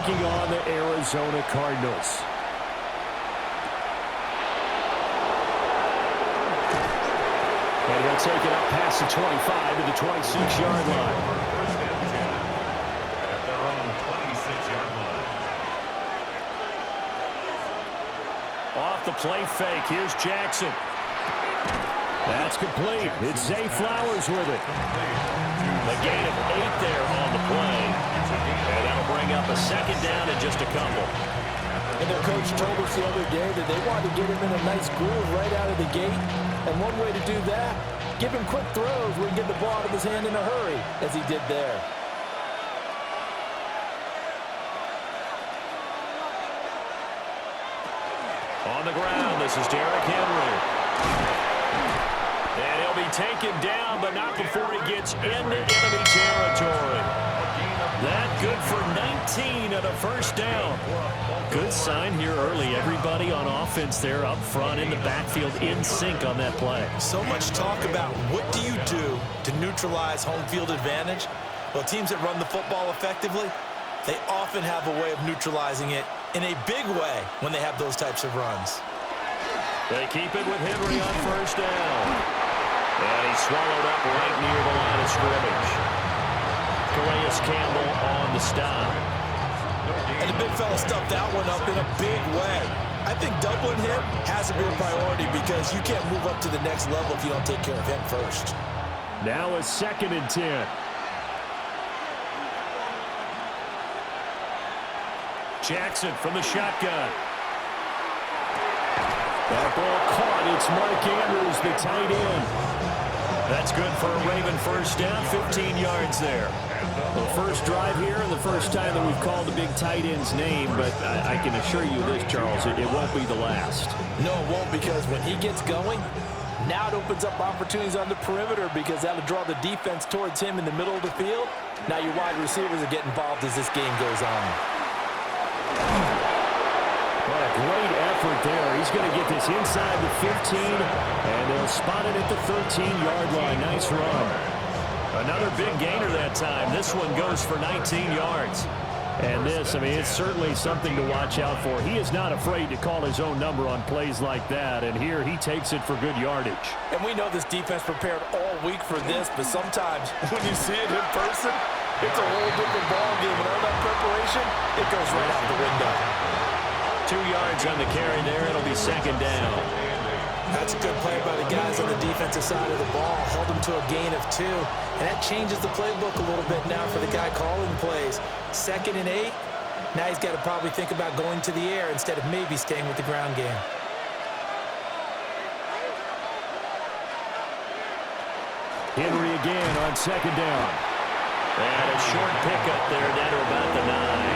taking on the Arizona Cardinals. And he'll take it up past the 25 to the 26-yard line. At their own 26-yard line. Off the play fake. Here's Jackson. That's complete. It's Zay Flowers with it. A gain of 8 there on the play. And that'll bring up a second down and just a couple. And their coach told us the other day that they wanted to get him in a nice groove right out of the gate. And one way to do that, give him quick throws where he can get the ball out of his hand in a hurry, as he did there. On the ground, this is Derrick Henry. And he'll be taken down, but not before he gets into enemy territory. That good for 19 and a first down. Good sign here early. Everybody on offense there up front in the backfield in sync on that play. So much talk about what do you do to neutralize home field advantage? Well, teams that run the football effectively, they often have a way of neutralizing it in a big way when they have those types of runs. They keep it with Henry on first down. And he's swallowed up right near the line of scrimmage. Calais Campbell on the stop. And the big fella stuffed that one up in a big way. I think doubling him has to be a priority because you can't move up to the next level if you don't take care of him first. Now a 2nd and 10. Jackson from the shotgun. That ball caught. It's Mark Andrews, the tight end. That's good for a Raven first down, 15 yards there. The first drive here and the first time that we've called the big tight end's name, but I can assure you this, Charles, it won't be the last. No, it won't, because when he gets going, now it opens up opportunities on the perimeter because that'll draw the defense towards him in the middle of the field. Now your wide receivers are getting involved as this game goes on. What a great effort there. He's going to get this inside the 15, and they'll spot it at the 13-yard line. Nice run. Another big gainer that time. This one goes for 19 yards. And this, I mean, it's certainly something to watch out for. He is not afraid to call his own number on plays like that, and here he takes it for good yardage. And we know this defense prepared all week for this, but sometimes when you see it in person, it's a whole different ballgame. And all that preparation, it goes right out the window. 2 yards on the carry there. It'll be second down. That's a good play by the guys on the defensive side of the ball. Held them to a gain of 2. And that changes the playbook a little bit now for the guy calling plays. 2nd and 8. Now he's got to probably think about going to the air instead of maybe staying with the ground game. Henry again on second down. And a short pickup there down to about the 9.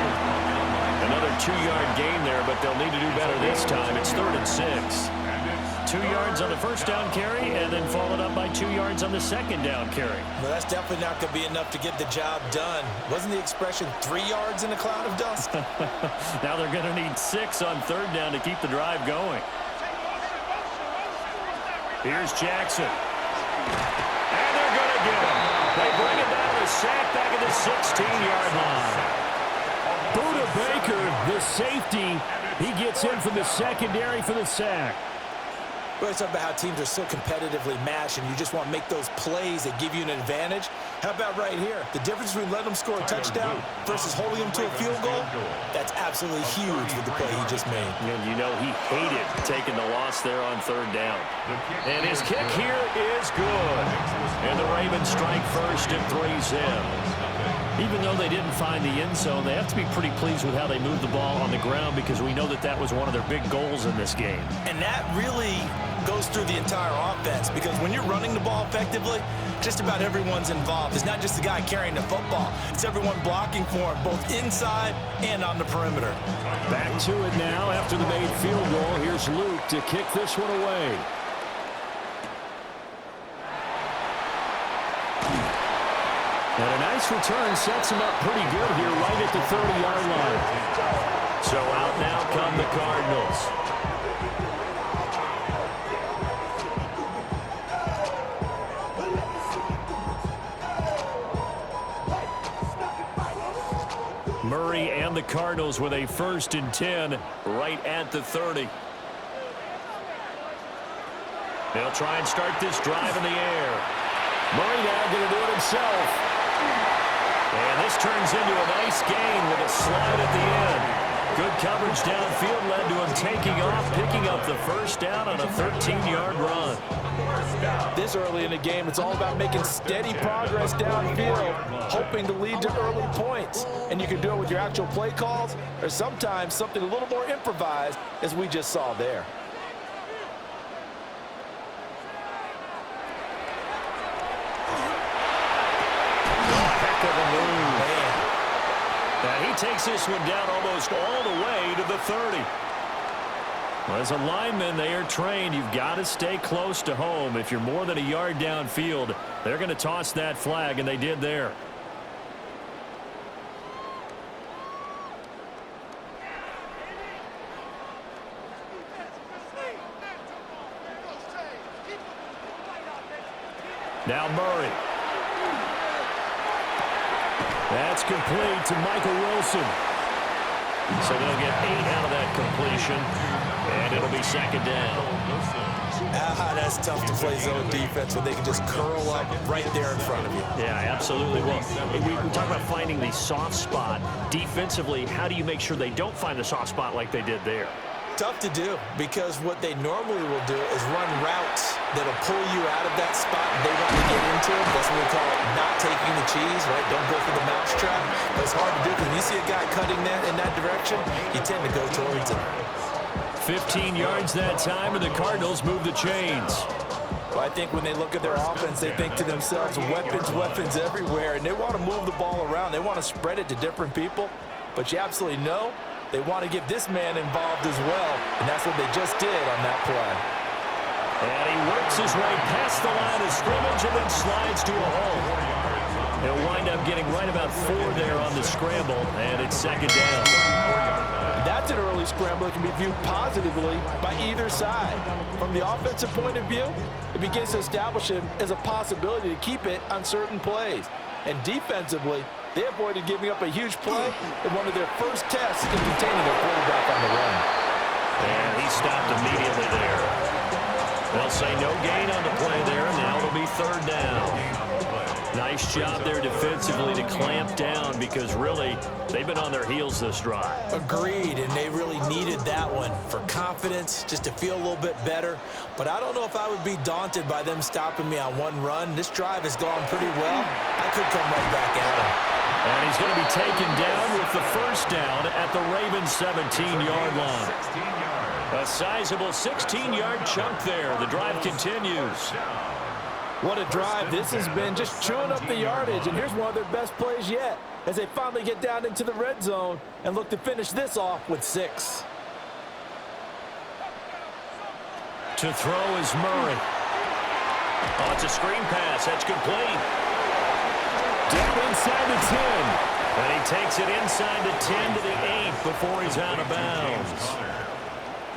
Another 2-yard gain there, but they'll need to do better this time. It's 3rd and 6. 2 yards on the first down carry, and then followed up by 2 yards on the second down carry. Well, that's definitely not going to be enough to get the job done. Wasn't the expression 3 yards in a cloud of dust? Now they're going to need 6 on 3rd down to keep the drive going. Here's Jackson. And they're going to get him. They bring it down to sack back at the 16-yard line. Buda Baker, the safety, he gets in from the secondary for the sack. We always talk about how teams are so competitively matched, and you just want to make those plays that give you an advantage. How about right here? The difference between letting them score a touchdown versus holding them to a field goal, that's absolutely huge with the play he just made. And you know he hated taking the loss there on 3rd down. And his kick here is good. And the Ravens strike first and 3-zip. Even though they didn't find the end zone, they have to be pretty pleased with how they moved the ball on the ground because we know that that was one of their big goals in this game. And that really goes through the entire offense because when you're running the ball effectively, just about everyone's involved. It's not just the guy carrying the football. It's everyone blocking for him, both inside and on the perimeter. Back to it now after the made field goal. Here's Luke to kick this one away. And a nice return sets him up pretty good here right at the 30-yard line. So out now come the Cardinals. Murray and and the Cardinals with a 1st and 10 right at the 30. They'll try and start this drive in the air. Murray now going to do it himself. And this turns into a nice gain with a slide at the end. Good coverage downfield led to him taking off, picking up the 1st down on a 13-yard run. This early in the game, it's all about making steady progress downfield, hoping to lead to early points. And you can do it with your actual play calls or sometimes something a little more improvised, as we just saw there. And he takes this one down almost all the way to the 30. Well, as a lineman, they are trained. You've got to stay close to home. If you're more than a yard downfield, they're going to toss that flag, and they did there. Now Murray. That's complete to Michael Wilson. So they'll get 8 out of that completion, and it'll be 2nd down. That's tough to play zone defense when they can just curl up right there in front of you. Yeah, absolutely. Well, we talk about finding the soft spot. Defensively, how do you make sure they don't find the soft spot like they did there? Tough to do, because what they normally will do is run routes that'll pull you out of that spot they want to get into. That's what we call not taking the cheese, right? Don't go for the mousetrap. But it's hard to do because when you see a guy cutting that in that direction, you tend to go towards him. 15 yards that time, and the Cardinals move the chains. Well, I think when they look at their offense, they think to themselves, weapons everywhere, and they want to move the ball around. They want to spread it to different people, but you absolutely know they want to get this man involved as well, and that's what they just did on that play. And he works his way past the line of scrimmage and then slides to a hole. He'll wind up getting right about 4 there on the scramble, and it's 2nd down. That's an early scramble that can be viewed positively by either side. From the offensive point of view, it begins to establish him as a possibility to keep it on certain plays. And defensively, they avoided giving up a huge play in one of their first tests in containing their quarterback on the run. And he stopped immediately there. They'll say no gain on the play there, and now it'll be 3rd down. Nice job there defensively to clamp down, because really they've been on their heels this drive. Agreed, and they really needed that one for confidence, just to feel a little bit better. But I don't know if I would be daunted by them stopping me on one run. This drive has gone pretty well. I could come right back at him. And he's going to be taken down with the 1st down at the Ravens' 17-yard line. A sizable 16-yard chunk there. The drive continues. What a drive this has been, just chewing up the yardage. And here's one of their best plays yet, as they finally get down into the red zone and look to finish this off with 6. To throw is Murray. Oh, it's a screen pass. That's complete. Down inside the 10. And he takes it inside the 10 to the 8 before he's out of bounds.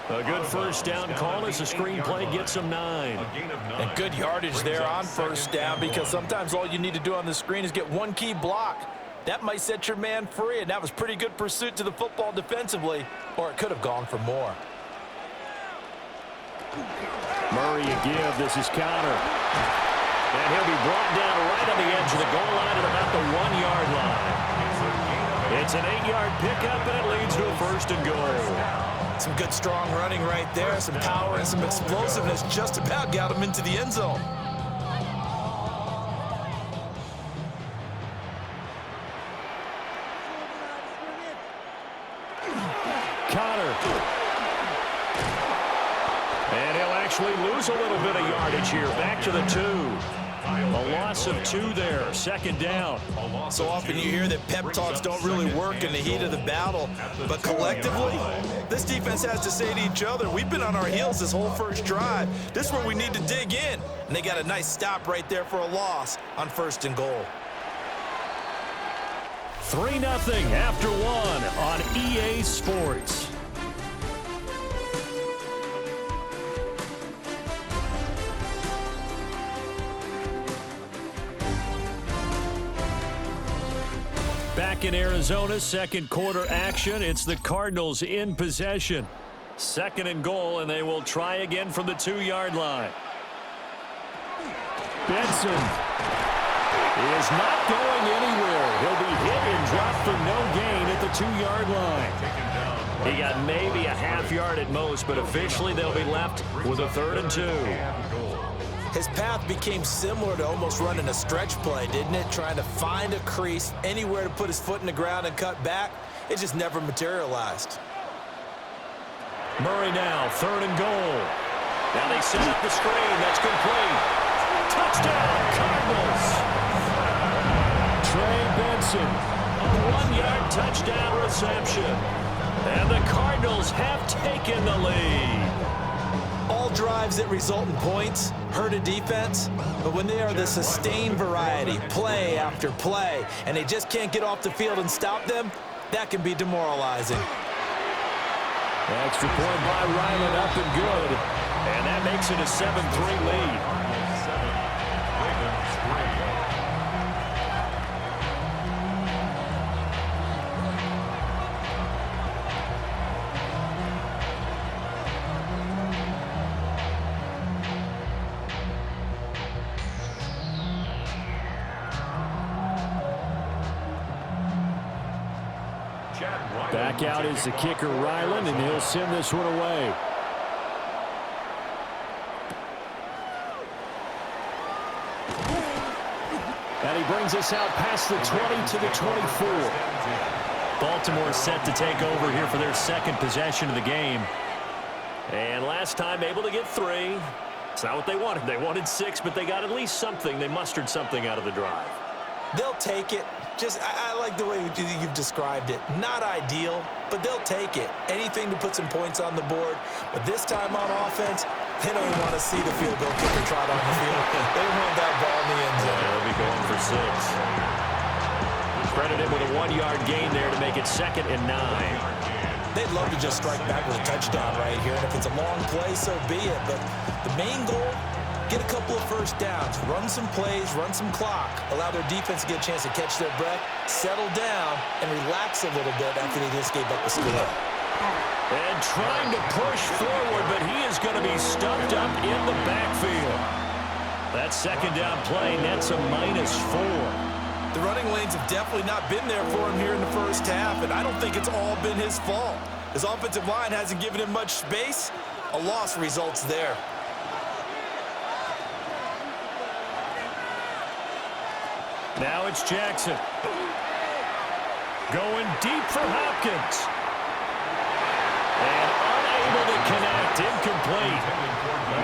A good 1st down call as the screen play gets him 9. And good yardage there on 1st down, because sometimes all you need to do on the screen is get one key block. That might set your man free, and that was pretty good pursuit to the football defensively, or it could have gone for more. Murray a give. This is Connor. And he'll be brought down right on the edge of the goal line at about the 1-yard line. It's an 8-yard pickup, and it leads to a 1st and goal. Some good, strong running right there. Some power and some explosiveness just about got him into the end zone. Connor. And he'll actually lose a little bit of yardage here. Back to the 2. A loss of 2 there. 2nd down. So often you hear that pep talks don't really work in the heat of the battle, but collectively, this defense has to say to each other, we've been on our heels this whole first drive. This is where we need to dig in. And they got a nice stop right there for a loss on 1st and goal. 3-0 after 1 on EA Sports. Back in Arizona, second quarter action. It's the Cardinals in possession. Second and goal, and they will try again from the 2-yard line. Benson is not going anywhere. He'll be hit and dropped for no gain at the 2-yard line. He got maybe a half yard at most, but officially they'll be left with a 3rd and 2. His path became similar to almost running a stretch play, didn't it? Trying to find a crease, anywhere to put his foot in the ground and cut back. It just never materialized. Murray now, 3rd and goal. Now they set up the screen. That's complete. Touchdown, Cardinals. Trey Benson, a 1-yard touchdown reception. And the Cardinals have taken the lead. All drives that result in points hurt a defense, but when they are the sustained variety, play after play, and they just can't get off the field and stop them, that can be demoralizing. Extra point by Ryland, up and good. And that makes it a 7-3 lead. Back out is the kicker, Ryland, and he'll send this one away. And he brings us out past the 20 to the 24. Baltimore set to take over here for their second possession of the game. And last time able to get 3. It's not what they wanted. They wanted 6, but they got at least something. They mustered something out of the drive. They'll take it. I like the way you've described it. Not ideal, but they'll take it. Anything to put some points on the board. But this time on offense, they don't even want to see the field goal kicker trot on the field. They want that ball in the end zone. They'll be going for 6. Credited with a 1-yard gain there to make it 2nd and 9. They'd love to just strike back with a touchdown right here. And if it's a long play, so be it. But the main goal, get a couple of first downs, run some plays, run some clock, allow their defense to get a chance to catch their breath, settle down, and relax a little bit after they just gave up the score. And trying to push forward, but he is going to be stuffed up in the backfield. That second down play nets a -4. The running lanes have definitely not been there for him here in the first half, and I don't think it's all been his fault. His offensive line hasn't given him much space. A loss results there. Now it's Jackson. Going deep for Hopkins. And unable to connect, incomplete.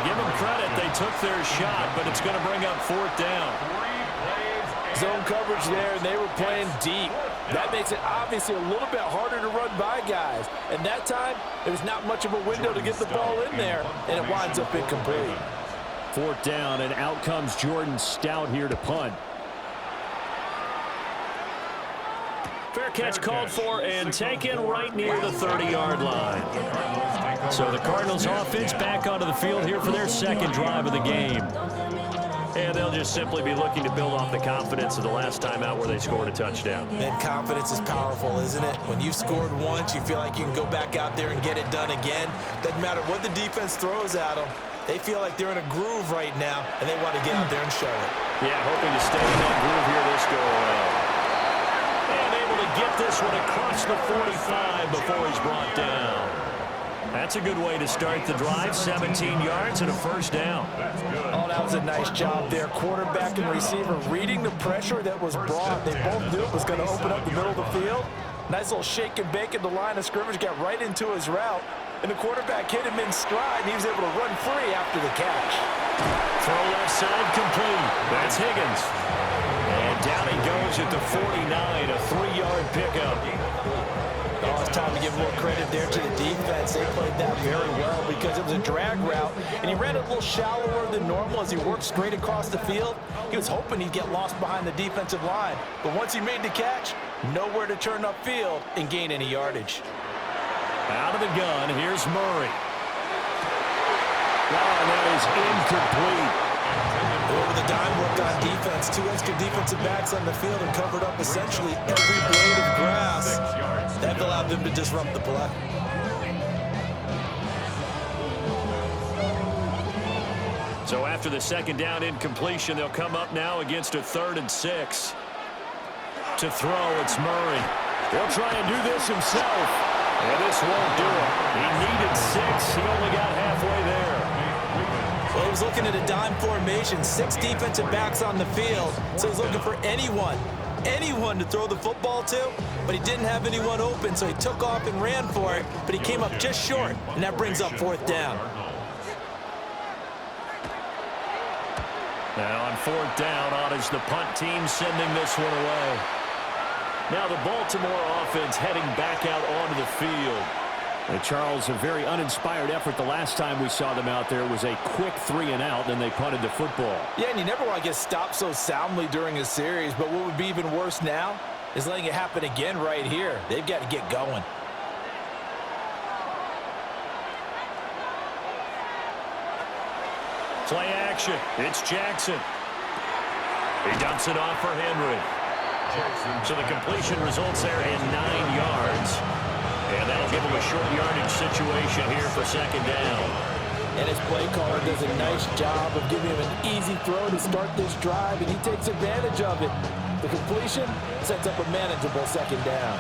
Give them credit, they took their shot, but it's going to bring up 4th down. Zone coverage there, and they were playing deep. That makes it obviously a little bit harder to run by guys. And that time, there's not much of a window to get the ball in there, and it winds up incomplete. 4th down, and out comes Jordan Stout here to punt. Fair catch called for and taken right near the 30-yard line. So the Cardinals offense back onto the field here for their second drive of the game. And they'll just simply be looking to build off the confidence of the last time out where they scored a touchdown. And confidence is powerful, isn't it? When you've scored once, you feel like you can go back out there and get it done again. Doesn't matter what the defense throws at them. They feel like they're in a groove right now, and they want to get out there and show it. Yeah, hoping to stay in that groove here this go-around. And able to get this one across the 45 before he's brought down. That's a good way to start the drive. 17 yards and a 1st down. Oh, that was a nice job there. Quarterback and receiver reading the pressure that was brought. They both knew it was going to open up the middle of the field. Nice little shake and bake at the line of scrimmage. Got right into his route. And the quarterback hit him in stride, and he was able to run free after the catch. Throw left side complete. That's Higgins. And down he goes at the 49, a 3-yard pickup. Oh, it's time to give more credit there to the defense. They played that very well because it was a drag route, and he ran it a little shallower than normal as he worked straight across the field. He was hoping he'd get lost behind the defensive line, but once he made the catch, nowhere to turn upfield and gain any yardage. Out of the gun, here's Murray. Oh, that is incomplete. Over the dime look on defense. 2 extra defensive backs on the field and covered up essentially every blade of grass. That allowed them to disrupt the play. So after the second down incompletion, they'll come up now against a 3rd and 6. To throw, it's Murray. He'll try and do this himself. And this won't do it. He needed 6. He only got halfway there. Well, he was looking at a dime formation, 6 defensive backs on the field. So he's looking for anyone to throw the football to, but he didn't have anyone open, so he took off and ran for it, but he came up just short, and that brings up 4th down. Now on 4th down, on is the punt team sending this one away. Now the Baltimore offense heading back out onto the field. And Charles, a very uninspired effort the last time we saw them out there was a quick 3-and-out, then they punted the football. Yeah, and you never want to get stopped so soundly during a series, but what would be even worse now is letting it happen again right here. They've got to get going. Play action. It's Jackson. He dumps it off for Henry. So the completion results there in 9 yards. And that'll give him a short yardage situation here for 2nd down. And his play caller does a nice job of giving him an easy throw to start this drive, and he takes advantage of it. The completion sets up a manageable 2nd down.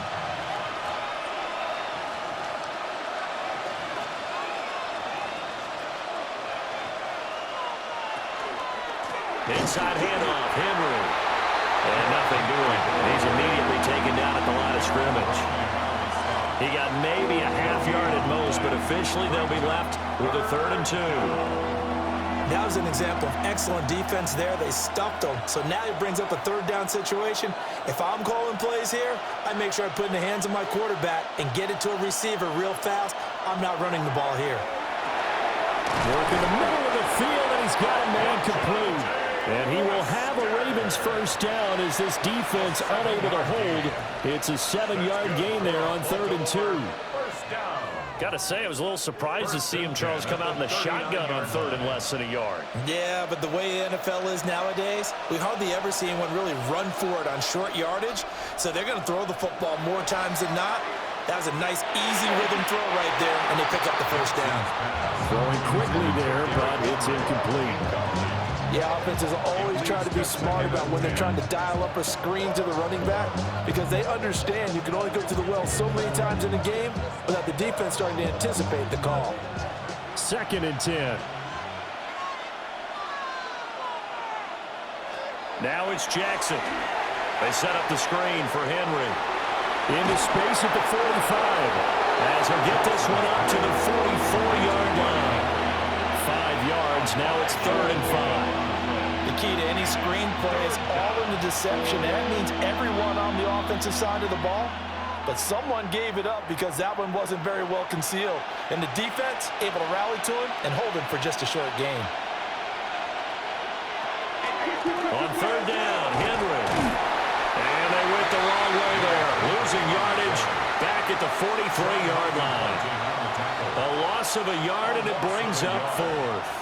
Inside handoff, Henry. And nothing doing. He's immediately taken down at the line of scrimmage. He got maybe a half yard at most, but officially they'll be left with a 3rd and 2. That was an example of excellent defense there. They stuffed him. So now it brings up a 3rd down situation. If I'm calling plays here, I make sure I put it in the hands of my quarterback and get it to a receiver real fast. I'm not running the ball here. Work in the middle of the field, and he's got a man complete. And he will have a Ravens 1st down as this defense unable to hold. It's a 7-yard gain there on 3rd and 2. Got to say, I was a little surprised to see him, Charles, come out in the shotgun on 3rd and less than a yard. Yeah, but the way the NFL is nowadays, we hardly ever see anyone really run for it on short yardage. So they're going to throw the football more times than not. That was a nice, easy rhythm throw right there, and they pick up the 1st down. Throwing quickly there, but it's incomplete. Yeah, offenses always try to be smart about when they're trying to dial up a screen to the running back because they understand you can only go to the well so many times in a game without the defense starting to anticipate the call. 2nd and 10. Now it's Jackson. They set up the screen for Henry. Into space at the 45. As he'll get this one up to the 44-yard line. 5 yards. Now it's 3rd and 5. The key to any screen play is all in the deception. And that means everyone on the offensive side of the ball. But someone gave it up because that one wasn't very well concealed. And the defense able to rally to him and hold him for just a short gain. On 3rd down, Henry. And they went the wrong way there. Losing yardage back at the 43-yard line. A loss of a yard, and it brings up 4th.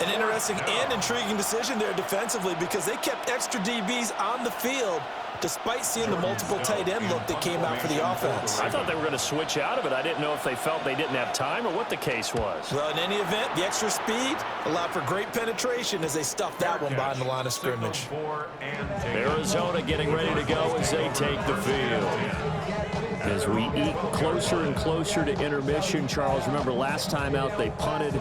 An interesting and intriguing decision there defensively because they kept extra DBs on the field despite seeing the multiple tight end look that came out for the offense. I thought they were going to switch out of it. I didn't know if they felt they didn't have time or what the case was. Well, in any event, the extra speed allowed for great penetration as they stuffed that one behind the line of scrimmage. Arizona getting ready to go as they take the field. As we eke closer and closer to intermission, Charles, remember last time out they punted.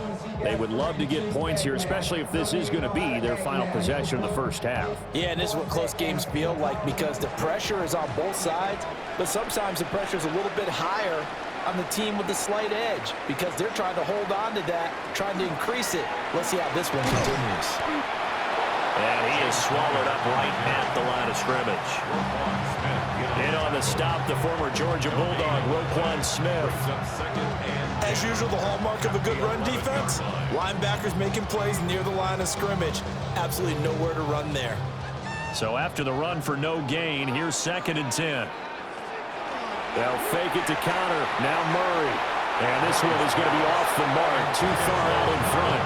They would love to get points here, especially if this is going to be their final possession of the 1st half. Yeah, and this is what close games feel like because the pressure is on both sides, but sometimes the pressure is a little bit higher on the team with the slight edge because they're trying to hold on to that, trying to increase it. Let's see how this one continues. And he is swallowed up right at the line of scrimmage. In on the stop, the former Georgia Bulldog, Roquan Smith. As usual, the hallmark of a good run defense, linebackers making plays near the line of scrimmage. Absolutely nowhere to run there. So after the run for no gain, here's 2nd and 10. They'll fake it to counter. Now Murray. And this one is going to be off the mark, too far out in front.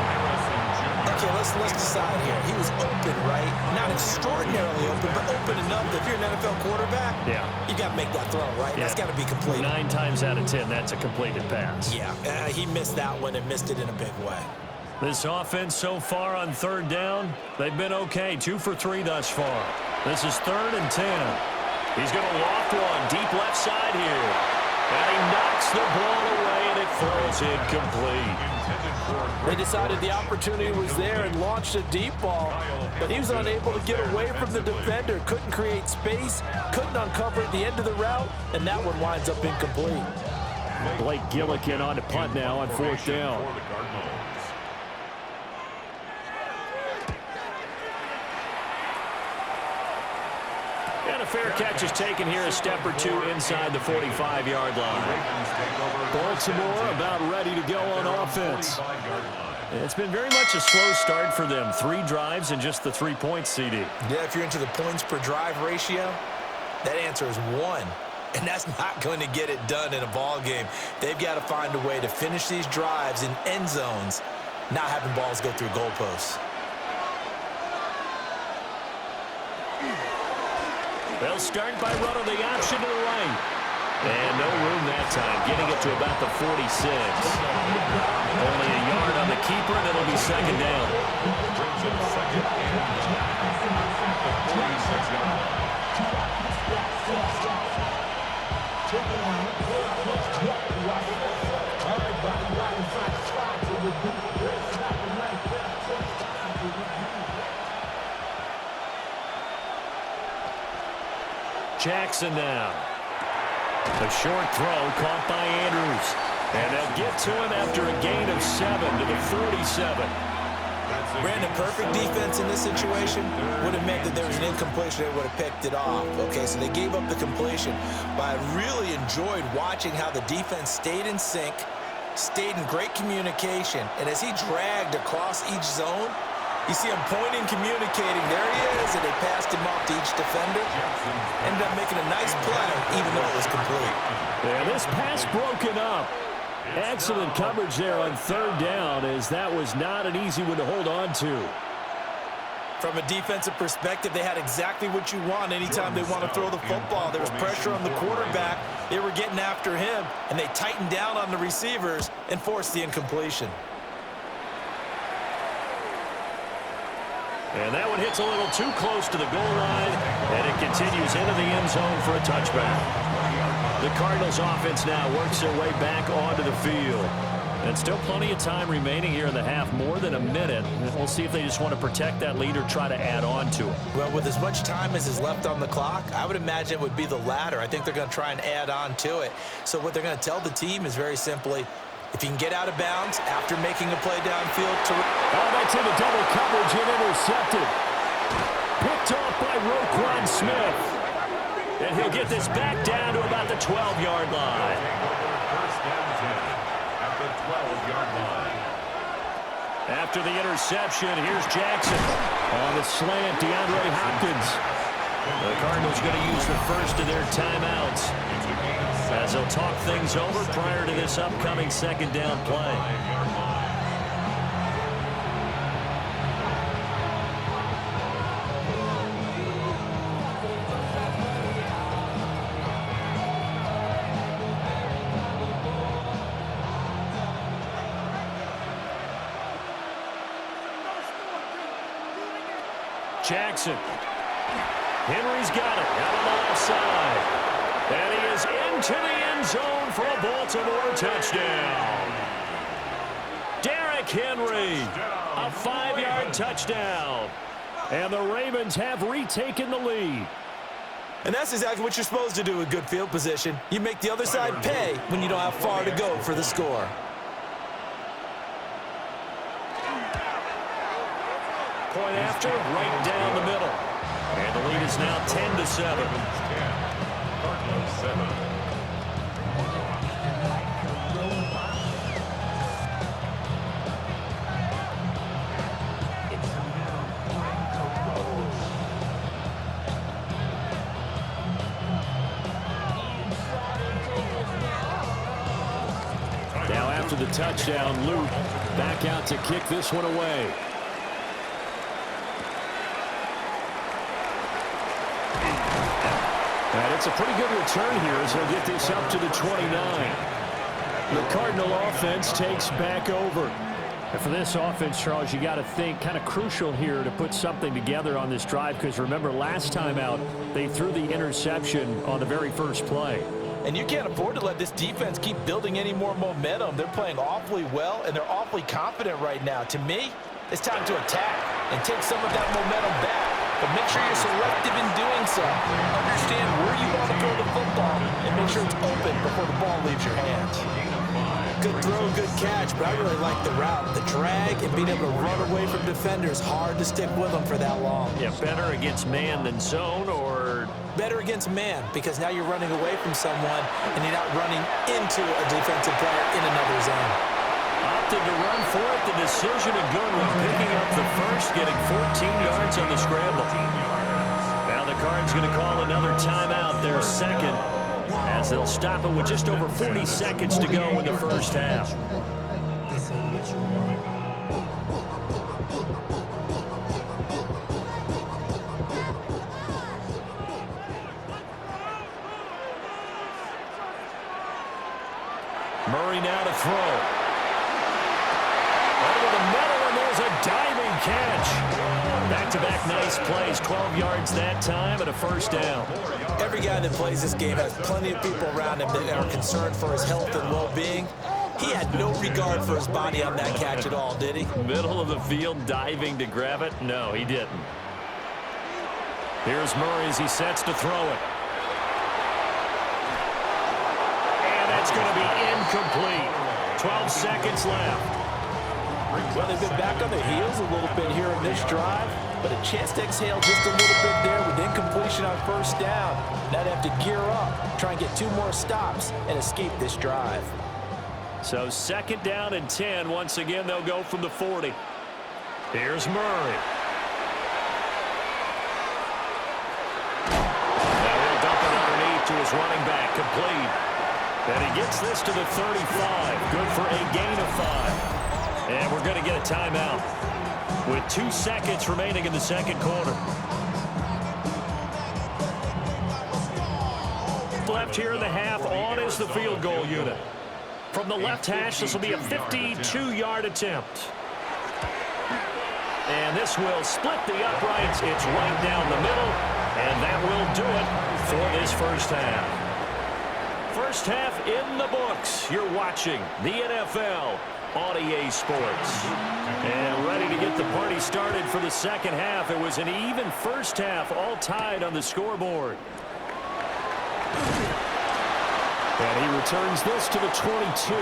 Okay, let's decide here. He was open, right? Not extraordinarily open, but open enough that if you're an NFL quarterback, you got to make that throw, right? That's got to be complete. 9 times out of 10, that's a completed pass. Yeah, he missed that one and missed it in a big way. This offense so far on third down, they've been okay. 2 for 3 thus far. This is 3rd and 10. He's going to loft one deep left side here. And he knocks the ball away, and it falls incomplete. They decided the opportunity was there and launched a deep ball, but he was unable to get away from the defender. Couldn't create space, couldn't uncover at the end of the route, and that one winds up incomplete. Blake Gillikin on to punt now on 4th down. And a fair catch is taken here, a step or 2 inside the 45-yard line. Baltimore about ready to go on offense. It's been very much a slow start for them. 3 drives and just the 3 points, CD. Yeah, if you're into the points per drive ratio, that answer is 1. And that's not going to get it done in a ball game. They've got to find a way to finish these drives in end zones, not having balls go through goalposts. They'll start by running the option to the right. And no room that time, getting it to about the 46. Only a yard on the keeper, and it'll be 2nd down. Jackson now. A short throw caught by Andrews. And they'll get to him after a gain of 7 to the 47. Brandon, perfect defense in this situation would have meant that there was an incompletion. They would have picked it off. Okay, so they gave up the completion. But I really enjoyed watching how the defense stayed in sync, stayed in great communication. And as he dragged across each zone, you see him pointing, communicating. There he is, and they passed him off to each defender. Ended up making a nice play, even though it was complete. Yeah, this pass broken up. Excellent coverage there on 3rd down, as that was not an easy one to hold on to. From a defensive perspective, they had exactly what you want anytime they want to throw the football. There was pressure on the quarterback. They were getting after him, and they tightened down on the receivers and forced the incompletion. And that one hits a little too close to the goal line, and it continues into the end zone for a touchback. The Cardinals offense now works their way back onto the field. And still plenty of time remaining here in the half, more than a minute. We'll see if they just want to protect that lead or try to add on to it. Well, with as much time as is left on the clock, I would imagine it would be the latter. I think they're going to try and add on to it. So what they're going to tell the team is very simply, if you can get out of bounds after making a play downfield. That's into double coverage and intercepted. Picked off by Roquan Smith. And he'll get this back down to about the 12-yard line. First down 10 at the 12-yard line. After the interception, here's Jackson. On the slant, DeAndre Hopkins. The Cardinals going to use the first of their timeouts as they'll talk things over prior to this upcoming 2nd down play. Jackson. Henry's got it out on the left side. And he is into the end zone for a Baltimore touchdown. Derrick Henry, a 5-yard touchdown. And the Ravens have retaken the lead. And that's exactly what you're supposed to do with good field position. You make the other side pay when you don't have far to go for the score. Point after, right down the middle. And the lead is now 10-7. Cardinals 7. Now after the touchdown, Luke back out to kick this one away. That's a pretty good return here as he'll get this up to the 29. The Cardinal offense takes back over. And for this offense, Charles, you got to think kind of crucial here to put something together on this drive, because remember last time out they threw the interception on the very first play. And you can't afford to let this defense keep building any more momentum. They're playing awfully well, and they're awfully confident right now. To me, it's time to attack and take some of that momentum back. But make sure you're selective in doing so. Understand where you want to throw the football and make sure it's open before the ball leaves your hands. Good throw, good catch, but I really like the route. The drag and being able to run away from defenders, hard to stick with them for that long. Yeah, better against man than zone, or? Better against man, because now you're running away from someone and you're not running into a defensive player in another zone. Opted to run for it. The decision a good one, picking up the first, getting 14 yards on the scramble. Now the Cards going to call another timeout, their second, as they'll stop it with just over 40 seconds to go in the first half. Murray now to throw. Over the middle, and there's a diving catch. Back-to-back nice plays, 12 yards that time, and a first down. Every guy that plays this game has plenty of people around him that are concerned for his health and well-being. He had no regard for his body on that catch at all, did he? Middle of the field, diving to grab it? No, he didn't. Here's Murray as he sets to throw it. And that's going to be incomplete. 12 seconds left. Well, they've been back on their heels a little bit here in this drive, but a chance to exhale just a little bit there with incompletion on first down. Now they have to gear up, try and get 2 more stops, and escape this drive. So second down and 10. Once again, they'll go from the 40. Here's Murray. Now he'll dump it underneath to his running back, complete. And he gets this to the 35. Good for a gain of 5. And we're going to get a timeout with 2 seconds remaining in the second quarter. Left here in the half, on is the field goal unit. From the left hash, this will be a 52-yard attempt. And this will split the uprights. It's right down the middle, and that will do it for this first half. First half in the books. You're watching the NFL on EA Sports. And ready to get the party started for the second half. It was an even first half, all tied on the scoreboard. And he returns this to the 22.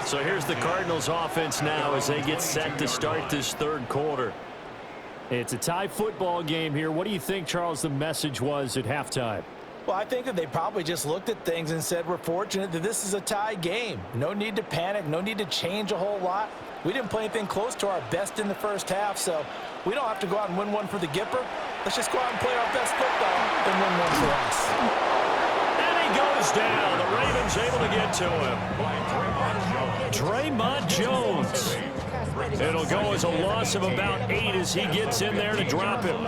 So here's the Cardinals offense now as they get set to start this third quarter. It's a tie football game here. What do you think, Charles, the message was at halftime? Well, I think that they probably just looked at things and said, we're fortunate that this is a tie game. No need to panic, no need to change a whole lot. We didn't play anything close to our best in the first half, so we don't have to go out and win one for the Gipper. Let's just go out and play our best football and win one for us. And he goes down. The Ravens able to get to him. Draymond Jones. It'll go as a loss of about 8 as he gets in there to drop him.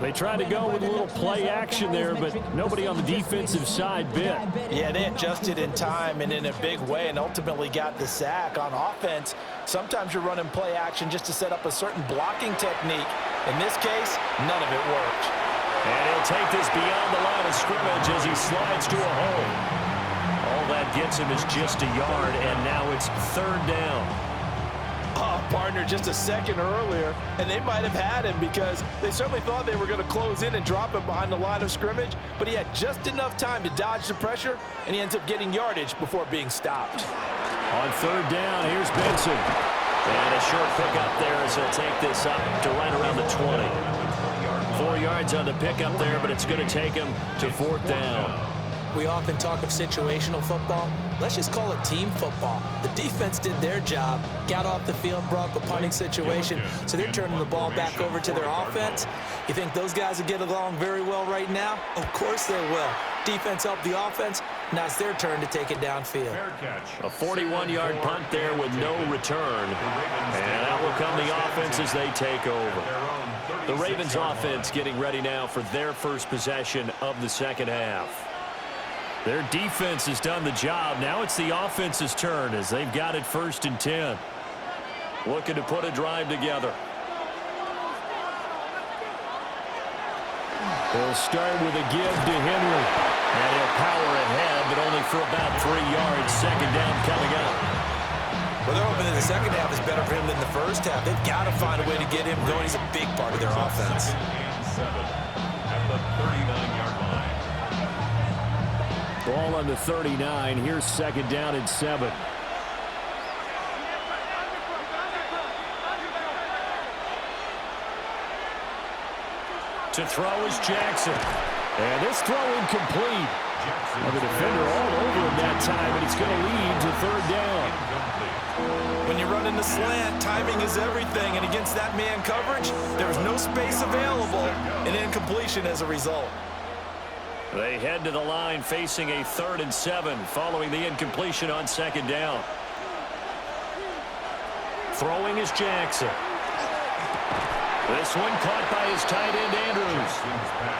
They tried to go with a little play action there, but nobody on the defensive side bit. Yeah, they adjusted in time and in a big way and ultimately got the sack. On offense, sometimes you're running play action just to set up a certain blocking technique. In this case, none of it worked. And he'll take this beyond the line of scrimmage as he slides to a hole. All that gets him is just a yard, and now it's third down. Partner just a second earlier, and they might have had him because they certainly thought they were going to close in and drop him behind the line of scrimmage, but he had just enough time to dodge the pressure, and he ends up getting yardage before being stopped. On third down, here's Benson. And a short pickup there as he'll take this up to right around the 20. 4 yards on the pickup there, but it's going to take him to fourth down. We often talk of situational football. Let's just call it team football. The defense did their job, got off the field, brought the punting situation, so they're turning the ball back over to their offense. You think those guys will get along very well right now? Of course they will. Defense helped the offense. Now it's their turn to take it downfield. A 41-yard punt there with no return. And out will come the offense as they take over. The Ravens offense getting ready now for their first possession of the second half. Their defense has done the job. Now it's the offense's turn as they've got it 1st and 10. Looking to put a drive together. They'll start with a give to Henry. And he'll power ahead, but only for about 3 yards. Second down coming up. Well, they're hoping that the second half is better for him than the first half. They've got to find a way to get him going. He's a big part of their offense. At the 39-yard line. Ball on the 39. Here's second down and 7. To throw is Jackson. And this throw incomplete. And the defender all over him that time, and it's going to lead to 3rd down. When you run in the slant, timing is everything. And against that man coverage, there's no space available. An incompletion as a result. They head to the line facing a 3rd and 7 following the incompletion on second down. Throwing is Jackson. This one caught by his tight end, Andrews.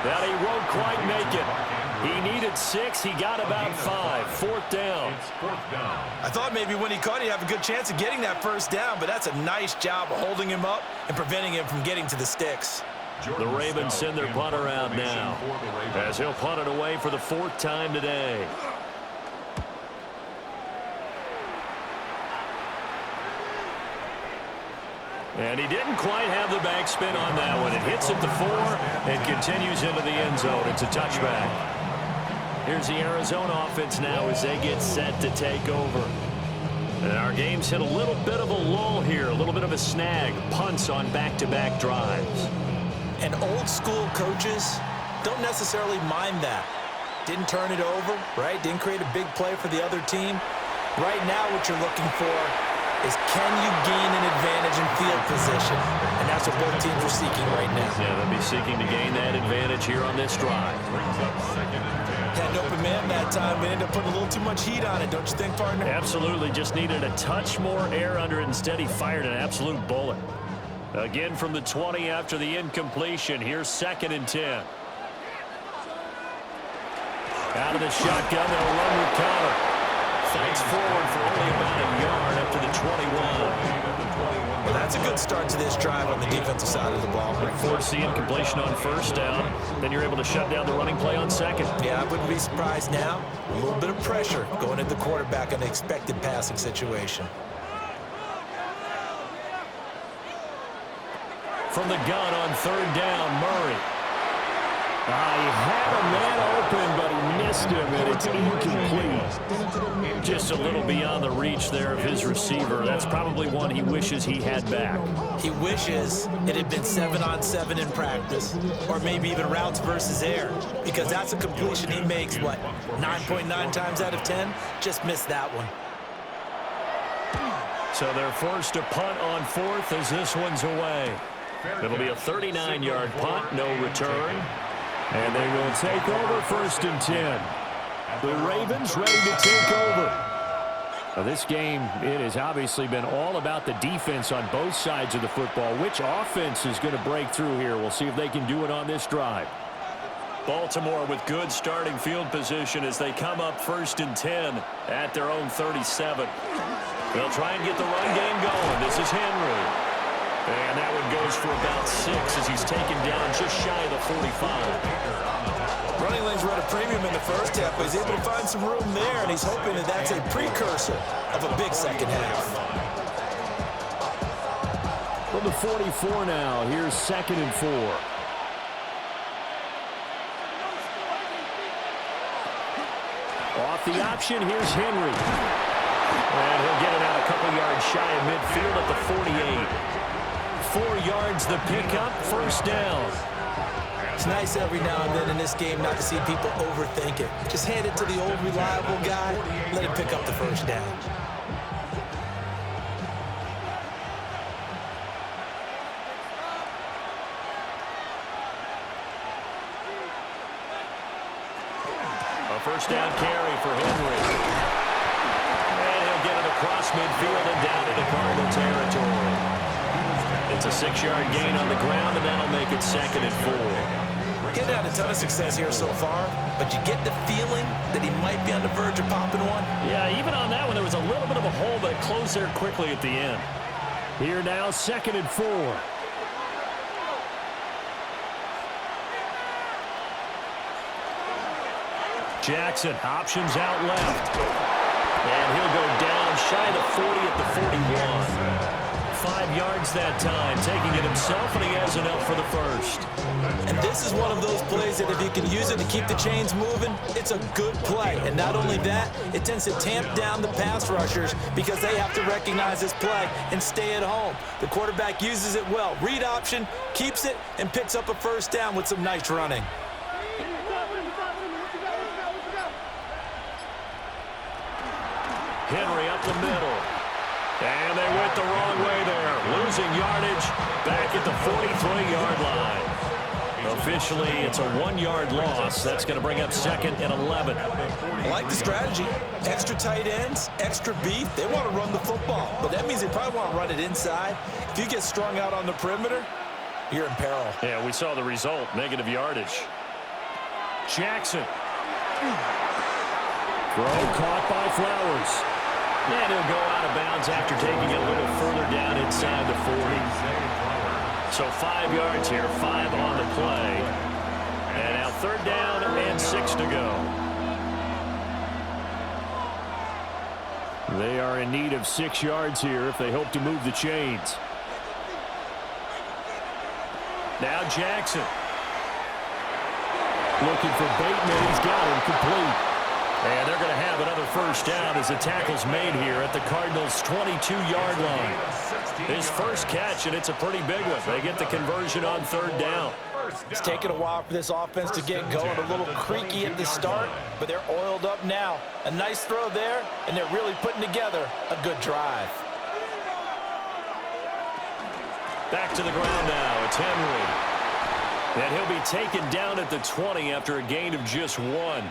That he won't quite make it. He needed 6. He got about 5. 4th down. I thought maybe when he caught it, he'd have a good chance of getting that 1st down, but that's a nice job of holding him up and preventing him from getting to the sticks. The Ravens send their punter out now as he'll punt it away for the 4th time today. And he didn't quite have the backspin on that one. It hits at the 4 and continues into the end zone. It's a touchback. Here's the Arizona offense now as they get set to take over. And our game's hit a little bit of a lull here, a little bit of a snag. Punts on back-to-back drives. And old-school coaches don't necessarily mind that. Didn't turn it over, right? Didn't create a big play for the other team. Right now what you're looking for is can you gain an advantage in field position? And that's what both teams are seeking right now. Yeah, they'll be seeking to gain that advantage here on this drive. Had an open man that time, but ended up putting a little too much heat on it, don't you think, partner? Absolutely. Just needed a touch more air under it. Instead, he fired an absolute bullet. Again from the 20 after the incompletion. Here's 2nd and 10. Out of the shotgun, they'll run with Connor. Fights forward for only about a yard up to the 21. Well, that's a good start to this drive on the defensive side of the ball. Force the incompletion on 1st down. Then you're able to shut down the running play on 2nd. Yeah, I wouldn't be surprised now. A little bit of pressure going at the quarterback in an expected passing situation. From the gun on 3rd down, Murray. He had a man open, but he missed him, and it's incomplete. Just a little beyond the reach there of his receiver. That's probably one he wishes he had back. He wishes it had been 7-on-7 in practice, or maybe even routes versus air, because that's a completion he makes, what, 9.9 times out of 10? Just missed that one. So they're forced to punt on 4th as this one's away. It'll be a 39-yard punt, no return. And they will take over 1st and 10. The Ravens ready to take over. Now this game, it has obviously been all about the defense on both sides of the football. Which offense is going to break through here? We'll see if they can do it on this drive. Baltimore with good starting field position as they come up 1st and 10 at their own 37. They'll try and get the run game going. This is Henry. And that one goes for about 6 as he's taken down just shy of the 45. Running lanes were at a premium in the first half, but he's able to find some room there, and he's hoping that that's a precursor of a big second half. From the 44 now, here's 2nd and 4. Off the option, here's Henry. And he'll get it out a couple yards shy of midfield at the 48. 4 yards the pickup, 1st down. It's nice every now and then in this game not to see people overthink it. Just hand it to the old reliable guy, let him pick up the 1st down. A 1st down carry for Henry. And he'll get it across midfield and down into Cardinal territory. That's a 6-yard gain on the ground, and that'll make it 2nd and 4. Getting had a ton of success here so far, but you get the feeling that he might be on the verge of popping one. Yeah, even on that one, there was a little bit of a hole, but it closed there quickly at the end. Here now, 2nd and 4. Jackson, options out left. And he'll go down shy of the 40 at the 41. 5 yards that time, taking it himself, and he has enough for the first. And this is one of those plays that if you can use it to keep the chains moving, it's a good play. And not only that, it tends to tamp down the pass rushers because they have to recognize this play and stay at home. The quarterback uses it well. Read option, keeps it, and picks up a first down with some nice running. Henry up the middle. And they went the wrong way there. Losing yardage back at the 43-yard line. Officially, it's a 1-yard loss. That's going to bring up 2nd and 11. I like the strategy. Extra tight ends, extra beef. They want to run the football, but that means they probably want to run it inside. If you get strung out on the perimeter, you're in peril. Yeah, we saw the result, negative yardage. Jackson. Throw caught by Flowers. And he'll go out of bounds after taking it a little further down inside the 40. So 5 yards here, 5 on the play. And now 3rd down and 6 to go. They are in need of 6 yards here if they hope to move the chains. Now Jackson. Looking for Bateman. He's got him complete. And they're going to have another first down as the tackle's made here at the Cardinals' 22-yard line. His first catch, and it's a pretty big one. They get the conversion on 3rd down. It's taken a while for this offense to get going. A little creaky at the start, but they're oiled up now. A nice throw there, and they're really putting together a good drive. Back to the ground now. It's Henry. And he'll be taken down at the 20 after a gain of just 1.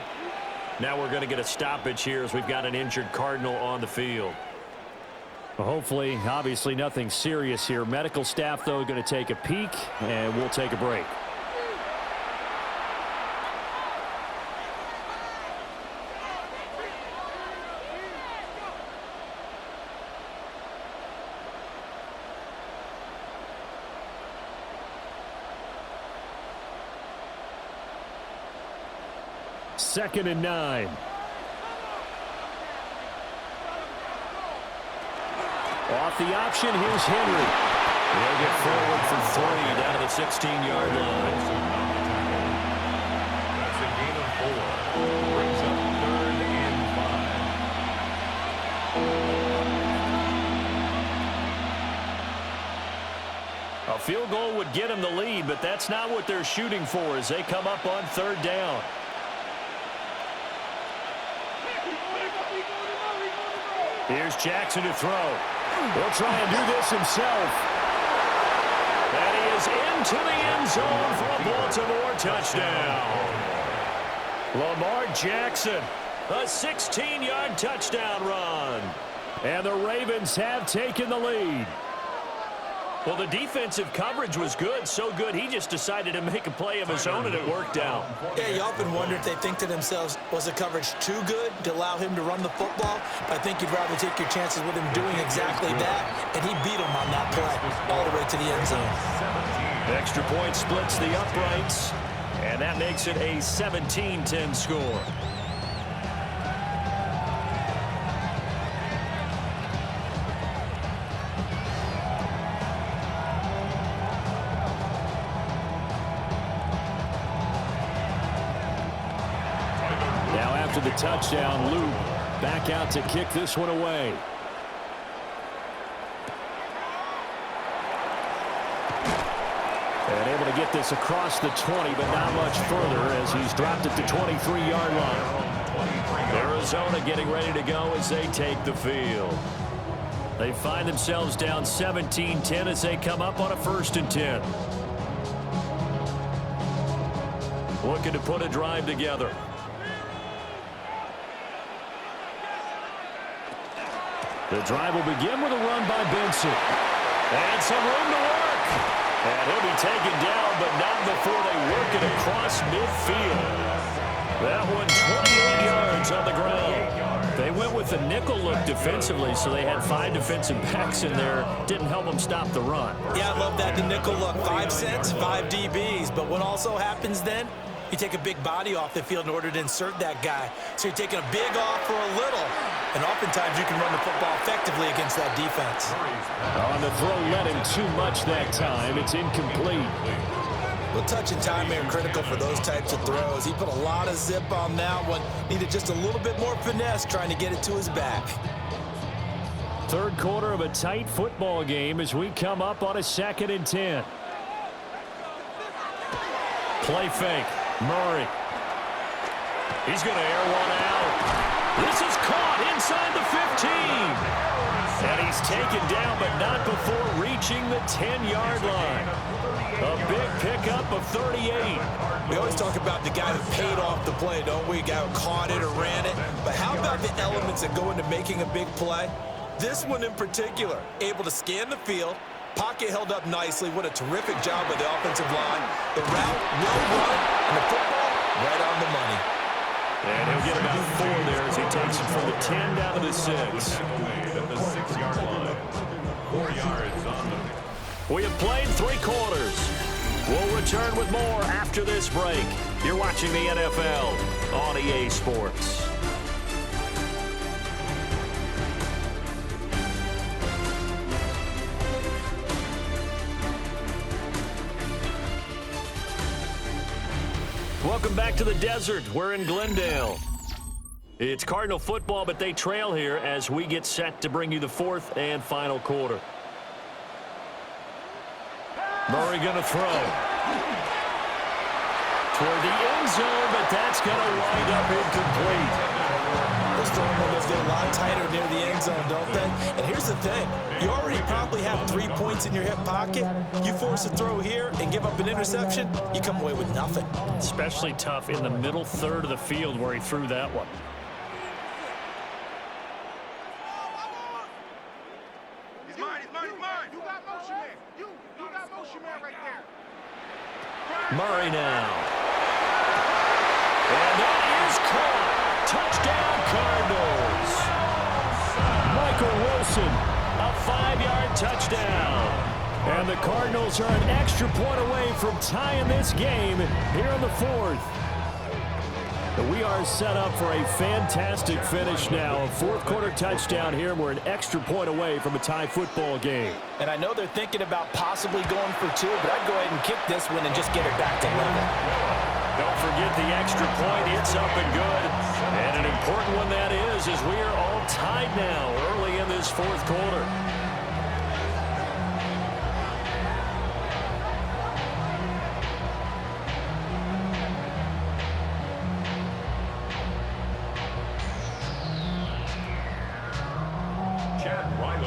Now we're going to get a stoppage here as we've got an injured Cardinal on the field. Well, hopefully, obviously nothing serious here. Medical staff, though, going to take a peek, and we'll take a break. Second and 9. Off the option, here's Henry. They'll get forward for 3 down to the 16-yard line. That's a gain of 4. Brings up 3rd and 5. A field goal would get them the lead, but that's not what they're shooting for as they come up on 3rd down. Here's Jackson to throw. He'll try and do this himself. And he is into the end zone for a Baltimore touchdown. Lamar Jackson, a 16-yard touchdown run. And the Ravens have taken the lead. Well, the defensive coverage was good, so good he just decided to make a play of his own, and it worked out. Yeah, you often wonder if they think to themselves, was the coverage too good to allow him to run the football? I think you'd rather take your chances with him doing exactly that, and he beat him on that play all the way to the end zone. Extra point splits the uprights, and that makes it a 17-10 score. The touchdown loop back out to kick this one away. And able to get this across the 20, but not much further as he's dropped at the 23-yard line. Arizona getting ready to go as they take the field. They find themselves down 17-10 as they come up on a 1st and 10. Looking to put a drive together. The drive will begin with a run by Benson. And some room to work. And he'll be taken down, but not before they work it across midfield. That one 28 yards on the ground. They went with the nickel look defensively, so they had 5 defensive backs in there. Didn't help them stop the run. Yeah, I love that, the nickel look. 5 sets, 5 DBs. But what also happens then? You take a big body off the field in order to insert that guy. So you're taking a big off for a little. And oftentimes you can run the football effectively against that defense. On the throw, let him too much that time. It's incomplete. Well, touch and timing are critical for those types of throws. He put a lot of zip on that one. Needed just a little bit more finesse trying to get it to his back. Third quarter of a tight football game as we come up on a 2nd and 10. Play fake. Murray. He's going to air one out. This is caught inside the 15. And he's taken down, but not before reaching the 10-yard line. A big pickup of 38. We always talk about the guy who paid off the play, don't we? A guy who caught it or ran it. But how about the elements that go into making a big play? This one in particular, able to scan the field, pocket held up nicely. What a terrific job by the offensive line. The route, well run, and the football right on the money. And he'll get about 4 there as he takes it from the 10 down to the 6. At the 6-yard line. 4 yards on the... We have played 3 quarters. We'll return with more after this break. You're watching the NFL on EA Sports. Welcome back to the desert. We're in Glendale. It's Cardinal football, but they trail here as we get set to bring you the 4th and final quarter. Murray going to throw. Toward the end zone, but that's going to wind up incomplete. Those throwing windows get a lot tighter near the end zone, don't they? And here's the thing. You already probably have 3 points in your hip pocket. You force a throw here and give up an interception, you come away with nothing. Especially tough in the middle third of the field where he threw that one. He's mine. You got motion man. You got motion man right there. Murray now. And that is caught. Touchdown, Cardinals. Michael Wilson, a 5-yard touchdown. And the Cardinals are an extra point away from tying this game here in the 4th. We are set up for a fantastic finish now. A 4th quarter touchdown here, and we're an extra point away from a tie football game. And I know they're thinking about possibly going for 2, but I'd go ahead and kick this one and just get it back to level. Don't forget the extra point. It's up and good. And an important one that is, as we are all tied now early in this 4th quarter.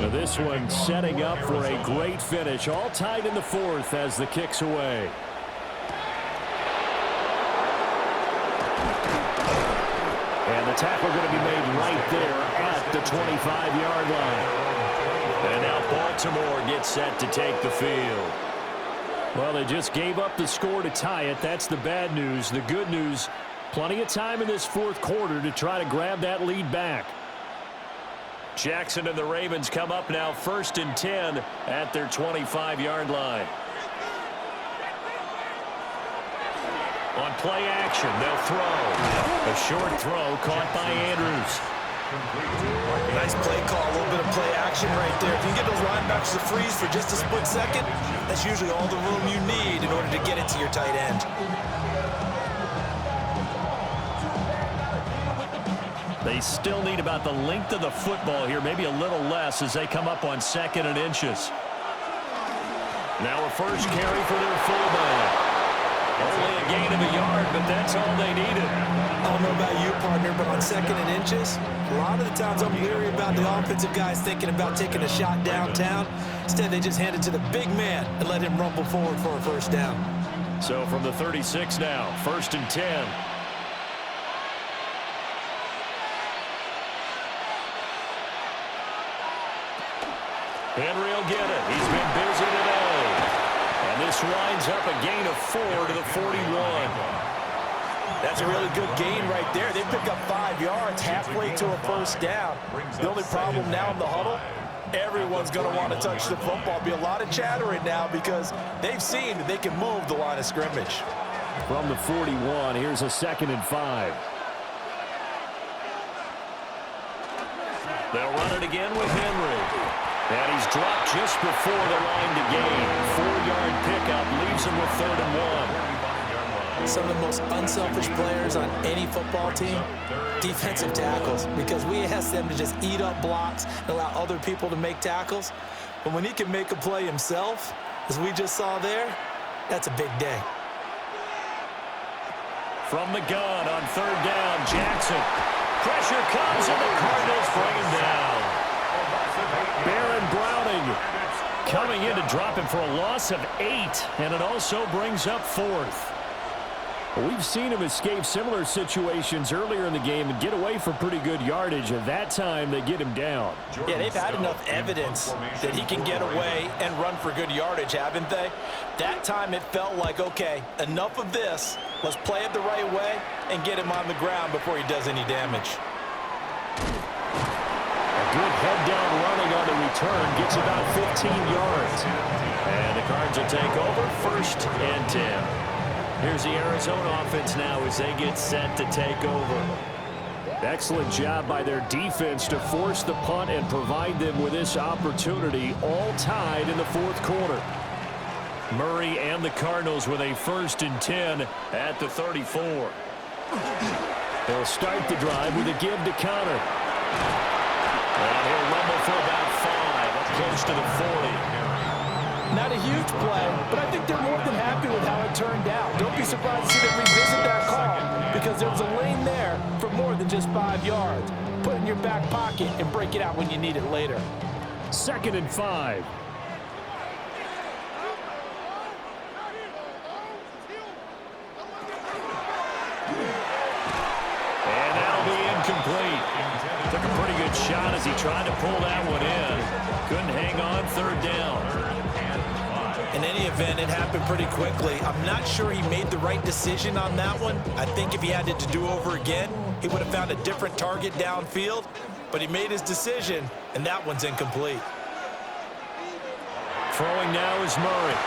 Now this one setting up for a great finish. All tied in the 4th as the kick's away. And the tackle going to be made right there at the 25-yard line. And now Baltimore gets set to take the field. Well, they just gave up the score to tie it. That's the bad news. The good news, plenty of time in this 4th quarter to try to grab that lead back. Jackson and the Ravens come up now 1st and 10 at their 25-yard line. On play action, they'll throw. A short throw caught by Andrews. Nice play call, a little bit of play action right there. If you can get those linebackers to freeze for just a split second, that's usually all the room you need in order to get it to your tight end. They still need about the length of the football here, maybe a little less as they come up on 2nd and inches. Now a first carry for their fullback. Only a gain of a yard, but that's all they needed. I don't know about you, partner, but on 2nd and inches, a lot of the times I'm leery about the offensive guys thinking about taking a shot downtown. Instead, they just hand it to the big man and let him rumble forward for a first down. So from the 36 now, 1st and 10. Henry will get it. He's been busy today. And this winds up a gain of 4 to the 41. That's a really good gain right there. They pick up 5 yards halfway to a first down. The only problem now in the huddle, everyone's going to want to touch the football. Be a lot of chattering now because they've seen that they can move the line of scrimmage. From the 41, here's a 2nd and 5. They'll run it again with Henry. And he's dropped just before the line to gain. 4-yard pickup leaves him with 3rd and 1. Some of the most unselfish players on any football team, defensive tackles, because we ask them to just eat up blocks and allow other people to make tackles. But when he can make a play himself, as we just saw there, that's a big day. From the gun on 3rd down, Jackson. Pressure comes and the Cardinals bring him down. Baron Browning coming in to drop him for a loss of 8, and it also brings up 4th. We've seen him escape similar situations earlier in the game and get away for pretty good yardage. At that time, they get him down. Yeah, they've had enough evidence that he can get away and run for good yardage, haven't they? That time it felt like, okay, enough of this. Let's play it the right way and get him on the ground before he does any damage. A good head-down running on the return gets about 15 yards. And the Cards will take over 1st and 10. Here's the Arizona offense now as they get set to take over. Excellent job by their defense to force the punt and provide them with this opportunity, all tied in the 4th quarter. Murray and the Cardinals with a 1st and 10 at the 34. They'll start the drive with a give to Connor. And he'll rumble for about 5, up close to the 40. Not a huge play, but I think they're more than happy with how it turned out. Don't be surprised to see them revisit that call because there was a lane there for more than just 5 yards. Put it in your back pocket and break it out when you need it later. 2nd and 5. And that'll be incomplete. Took a pretty good shot as he tried to pull that one in. Couldn't hang on 3rd down. In any event, it happened pretty quickly. I'm not sure he made the right decision on that one. I think if he had it to do over again, he would have found a different target downfield. But he made his decision, and that one's incomplete. Throwing now is Murray.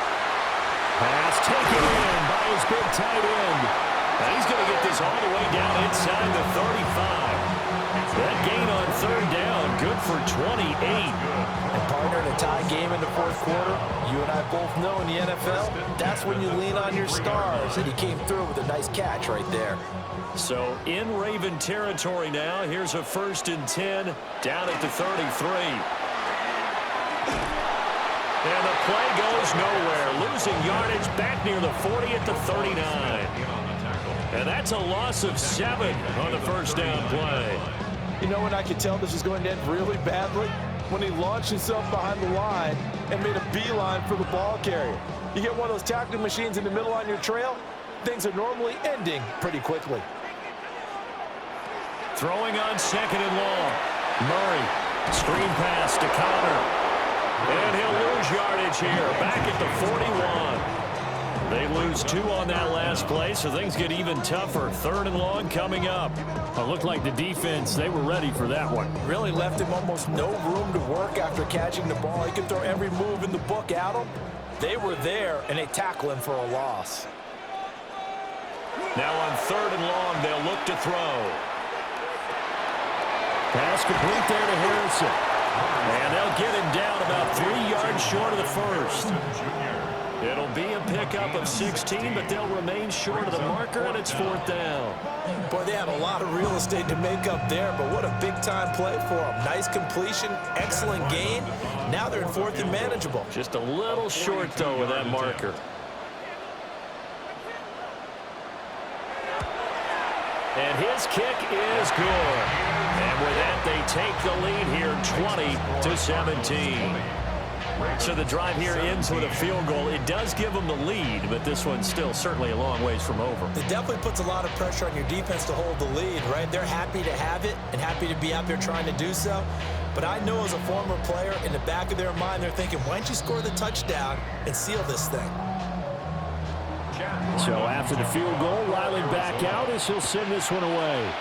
Pass taken in by his big tight end. And he's going to get this all the way down inside the 35. That gain on 3rd down, good for 28. And partner, in a tie game in the 4th quarter, you and I both know in the NFL, that's when you lean on your stars. And he came through with a nice catch right there. So in Raven territory now, here's a 1st and 10 down at the 33. And the play goes nowhere. Losing yardage back near the 40 at the 39. And that's a loss of 7 on the 1st down play. You know when I could tell this was going to end really badly? When he launched himself behind the line and made a beeline for the ball carrier. You get one of those tackling machines in the middle on your trail, things are normally ending pretty quickly. Throwing on 2nd and long. Murray, screen pass to Connor. And he'll lose yardage here, back at the 41. They lose 2 on that last play, so things get even tougher. 3rd and long coming up. It looked like the defense, they were ready for that one. Really left him almost no room to work after catching the ball. He could throw every move in the book at him. They were there, and they tackle him for a loss. Now on 3rd and long, they'll look to throw. Pass complete there to Harrison. And they'll get him down about 3 yards short of the 1st. It'll be a pickup of 16, but they'll remain short of the marker, and it's 4th down. Boy, they had a lot of real estate to make up there, but what a big-time play for them. Nice completion, excellent gain. Now they're in 4th and manageable. Just a little short, though, with that marker. And his kick is good. And with that, they take the lead here 20-17. So the drive here ends with a field goal. It does give them the lead, but this one's still certainly a long ways from over. It definitely puts a lot of pressure on your defense to hold the lead, right? They're happy to have it and happy to be out there trying to do so. But I know as a former player, in the back of their mind, they're thinking, why don't you score the touchdown and seal this thing? So after the field goal, Riley back out as he'll send this one away.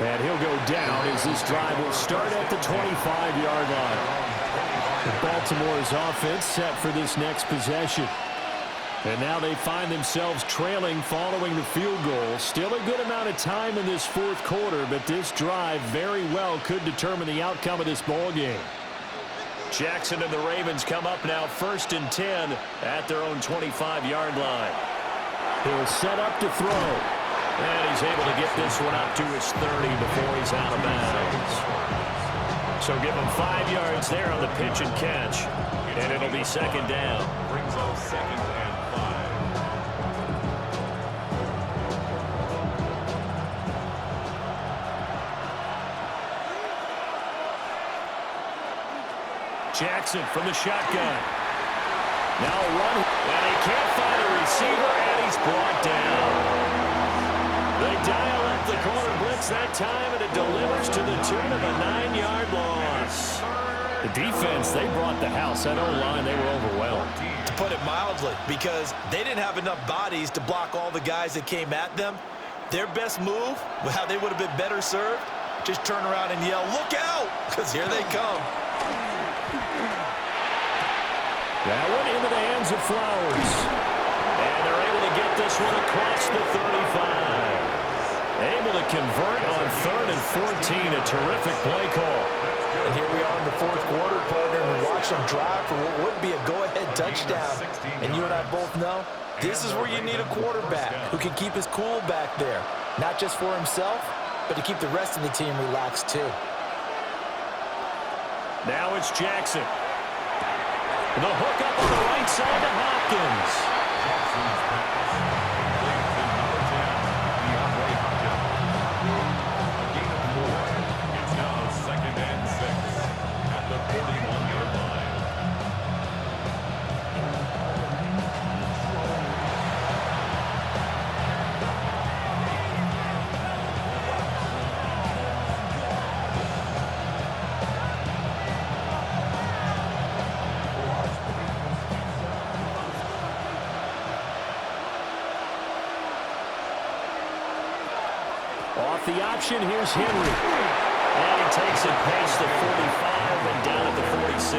And he'll go down as this drive will start at the 25-yard line. Baltimore's offense set for this next possession. And now they find themselves trailing following the field goal. Still a good amount of time in this fourth quarter, but this drive very well could determine the outcome of this ball game. Jackson and the Ravens come up now 1st and 10 at their own 25-yard line. He'll set up to throw. And he's able to get this one up to his 30 before he's out of bounds. So give him 5 yards there on the pitch and catch. And it'll be 2nd down. Brings up 2nd and 5. Jackson from the shotgun. Now a run. And he can't find a receiver, and he's brought down. They dial up the corner blitz that time, and it delivers to the tune of a 9-yard loss. The defense, they brought the house. That O-line, they were overwhelmed. To put it mildly, because they didn't have enough bodies to block all the guys that came at them. Their best move, how they would have been better served, just turn around and yell, "Look out!" because here they come. That one into the hands of Flowers. And they're able to get this one across the 35. Able to convert on 3rd and 14. A terrific play call. And here we are in the fourth quarter, partner, and watch them drive for what would be a go-ahead touchdown. And you and I both know this is where you need a quarterback who can keep his cool back there. Not just for himself, but to keep the rest of the team relaxed too. Now it's Jackson. The hook up on the right side to Hopkins. Off the option, here's Henry. And he takes it past the 45 and down at the 46.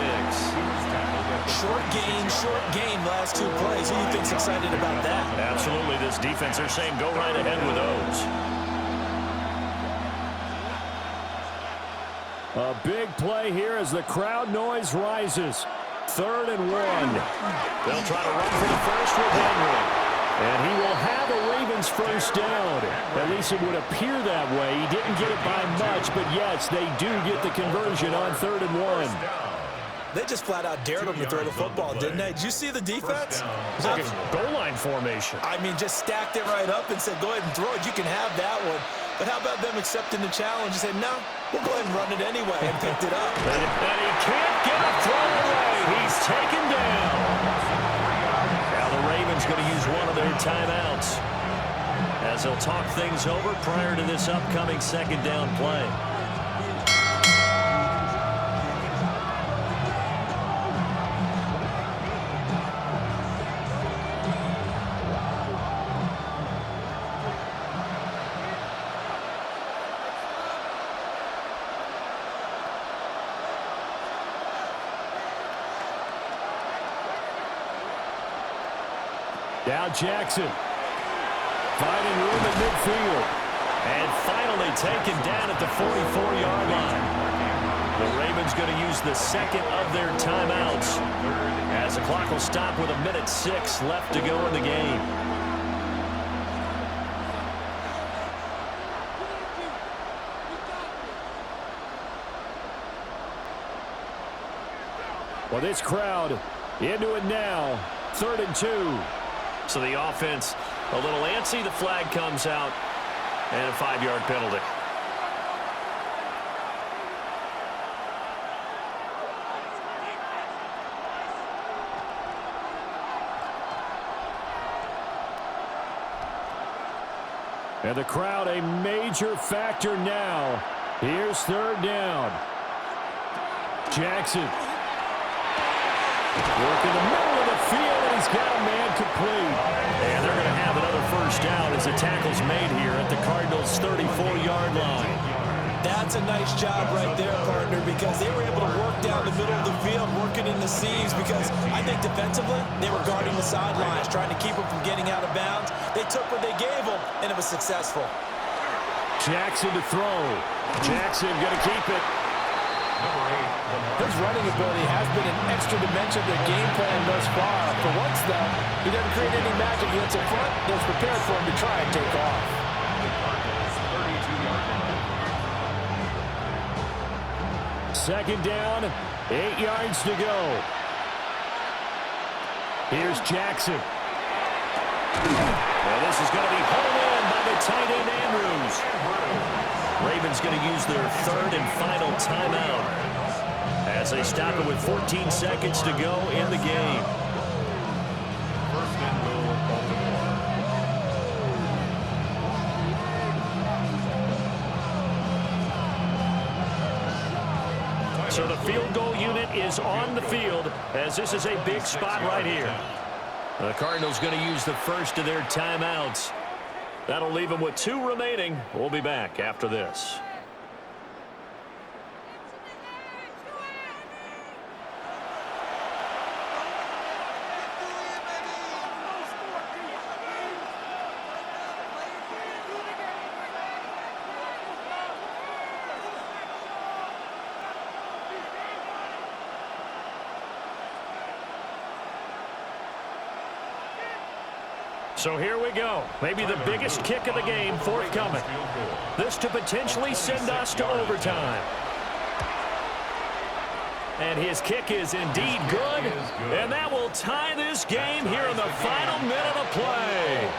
Short gain, last 2 plays. Who do you think's excited about that? Absolutely. This defense, they're saying go right ahead with those. A big play here as the crowd noise rises. 3rd and 1. They'll try to run for the first with Henry. And he will have a Ravens first down. At least it would appear that way. He didn't get it by much, but yes, they do get the conversion on 3rd and 1. They just flat out dared him to throw the football, didn't they? Did you see the defense? It's like a goal line formation. I mean, just stacked it right up and said, go ahead and throw it. You can have that one. But how about them accepting the challenge and saying, no, we'll go ahead and run it anyway, and picked it up. And he can't get a throw away. He's taken down. Now the Ravens going to use one of their timeouts as they'll talk things over prior to this upcoming 2nd down play. Now Jackson finding room at midfield. And finally taken down at the 44-yard line. The Ravens going to use the 2nd of their timeouts as the clock will stop with 1:06 left to go in the game. Well, this crowd into it now. 3rd and 2. So the offense a little antsy. The flag comes out and a 5-yard penalty. And the crowd a major factor now. Here's 3rd down. Jackson. Working the middle of the field, and he's got a man complete. And they're going to have another first down as the tackle's made here at the Cardinals' 34-yard line. That's a nice job right there, partner, because they were able to work down the middle of the field, working in the seams, because I think defensively they were guarding the sidelines, trying to keep them from getting out of bounds. They took what they gave them, and it was successful. Jackson to throw. Jackson going to keep it. His running ability has been an extra dimension of their game plan thus far. For once, though, he doesn't create any magic against the front that's prepared for him to try and take off. Second down, 8 yards to go. Here's Jackson. And this is going to be hauled in by the tight end, Andrews. Ravens going to use their third and final timeout as they stop it with 14 seconds to go in the game. First and goal, Baltimore. So the field goal unit is on the field as this is a big spot right here. The Cardinals going to use the first of their timeouts. That'll leave them with 2 remaining. We'll be back after this. So here we go. Maybe the biggest kick of the game forthcoming. This to potentially send us to overtime. And his kick is indeed good. And that will tie this game here in the final minute of play.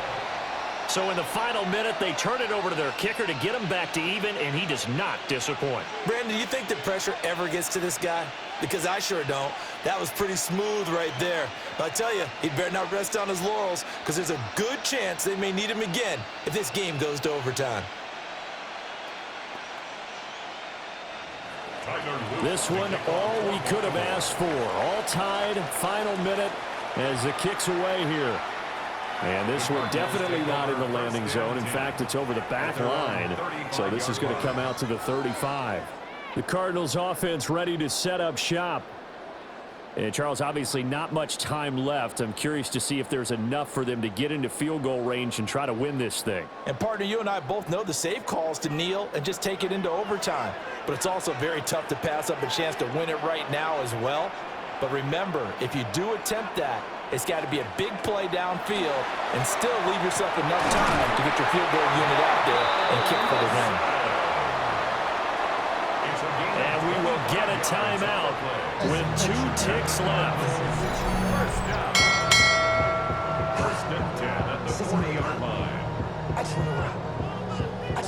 So in the final minute, they turn it over to their kicker to get him back to even, and he does not disappoint. Brandon, do you think that pressure ever gets to this guy? Because I sure don't. That was pretty smooth right there. But I tell you, he better not rest on his laurels, because there's a good chance they may need him again if this game goes to overtime. This one, all we could have asked for. All tied, final minute as the kick's away here. And this one definitely not in the landing zone. In fact, it's over the back line. So this is going to come out to the 35. The Cardinals offense ready to set up shop. And Charles, obviously not much time left. I'm curious to see if there's enough for them to get into field goal range and try to win this thing. And partner, you and I both know the safe calls to kneel and just take it into overtime. But it's also very tough to pass up a chance to win it right now as well. But remember, if you do attempt that, it's got to be a big play downfield and still leave yourself enough time to get your field goal unit out there and kick for the win. And we will get a timeout with 2 ticks left. First down. First and 10 at the 40-yard line. I just want to rock. I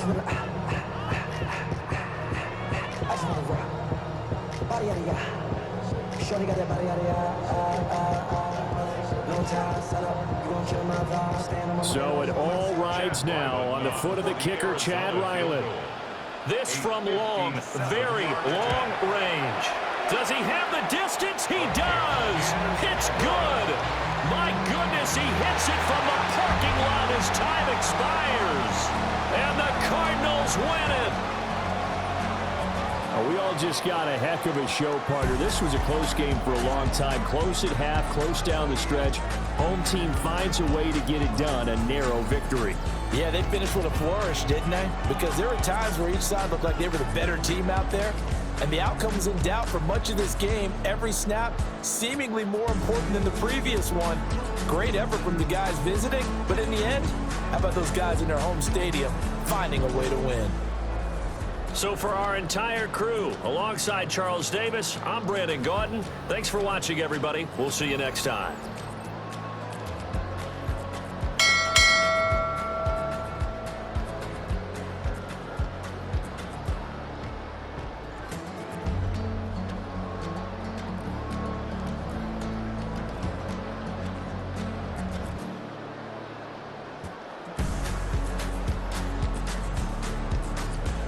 just want to rock. Body yada yada. Shorty got that body yada yada. No time set up. You gon' kill my vibe. Stand on my So it all rides now on the foot of the kicker, Chad Ryland. This from long, very long range. Does he have the distance? He does. It's good. My goodness, he hits it from the parking lot as time expires. And the Cardinals win it. We all just got a heck of a show, partner. This was a close game for a long time. Close at half, close down the stretch. Home team finds a way to get it done, a narrow victory. Yeah, they finished with a flourish, didn't they? Because there were times where each side looked like they were the better team out there. And the outcome was in doubt for much of this game. Every snap seemingly more important than the previous one. Great effort from the guys visiting. But in the end, how about those guys in their home stadium finding a way to win? So for our entire crew, alongside Charles Davis, I'm Brandon Gaudin. Thanks for watching, everybody. We'll see you next time.